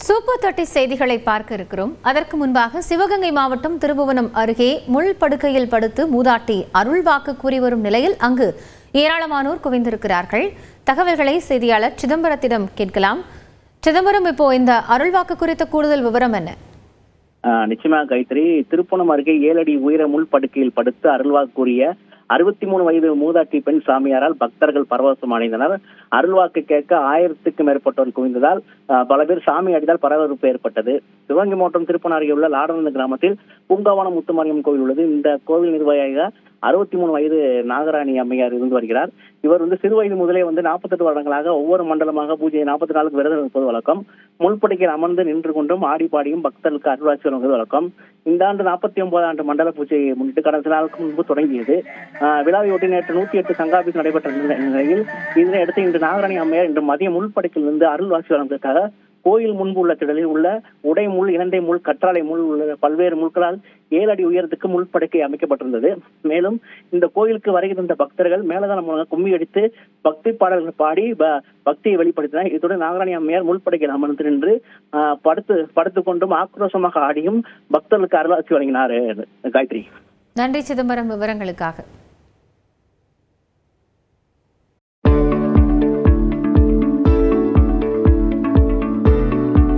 Super 30 செய்திகளை பார்க்க இருக்கிறோம். அதற்கு முன்பாக சிவகங்கை மாவட்டம் திருபுவனம் அருகே முள் படுக்கையில் படுத்து மூதாட்டி அருள்வாக்கு கூறி வரும் நிலையில் அங்கு ஏராளமானோர் குவிந்திருக்கிறார்கள். தகவல்களை செய்தியாளர் சிதம்பரத்திடம் கேட்கலாம். சிதம்பரம், இப்போ இந்த அருள்வாக்கு குறித்த கூடுதல் விவரம் என்ன? நிச்சயமாக கைத்திரி, திருப்புவனம் அருகே 7 அடி உயர முள் படுக்கையில் படுத்து அருள்வாக்கு கூறிய 63 வயது மூதாட்டி பெண் சாமியாரால் பக்தர்கள் பரவசம் அடைந்தனர். அருள்வாக்கு கேட்க 1000க்கும் மேற்பட்டோர் குவிந்ததால் பல பேர் சாமி அடித்தால் பரபரப்பு ஏற்பட்டது. சிவகங்கை மாவட்டம் திருப்புவனம் அருகே உள்ள லாடனந்த கிராமத்தில் பூங்காவனம் முத்துமாரியம் கோவில் உள்ளது. இந்த கோவில் நிர்வாகியாக 63 வயது நாகராணி அம்மையார் இருந்து வருகிறார். இவர் சிறு வயது முதலே 48 வருடங்களாக ஒவ்வொரு மண்டலமாக பூஜை 40 நாளுக்கு விரதம் இருப்பது வழக்கம். முள்படுக்கையில் அமர்ந்து நின்று கொண்டும் ஆடி பாடியும் பக்தர்களுக்கு அருள்வாட்சி வழங்குவது வழக்கம். இந்த ஆண்டு 49 ஆண்டு மண்டல பூஜையை முன்னிட்டு கடந்த நாளுக்கு முன்பு தொடங்கியது. விழாவையொட்டி நேற்று 108 சங்காபிஸ் நடைபெற்ற நிலையில் இதனையடுத்து இன்று நாகராணி அம்மையார் இன்று மதியம் முள்படுக்கையில் இருந்து அருள்வாட்சி வழங்குவதற்காக கோயில் முன்பு உள்ள திடலில் உள்ள உடை முள், இலந்தை முள், கற்றாழை முள் உள்ள பல்வேறு முள்களால் 7 அடி உயரத்துக்கு முள்படுக்கை அமைக்கப்பட்டிருந்தது. மேலும் இந்த கோயிலுக்கு வருகை தந்த பக்தர்கள் மேலதாளம் மூலம் கும்மி அடித்து பக்தி பாடல்கள் பாடி பக்தியை வெளிப்படுத்தினர். இத்துடன் நாகராணி அம்மையார் முள்படுக்கையில் அமர்ந்து நின்று படுத்துக் கொண்டும் ஆக்ரோஷமாக ஆடியும் பக்தர்களுக்கு அருளாட்சி வழங்கினார். காயத்ரி, நன்றி சிதம்பரம் விவரங்களுக்காக.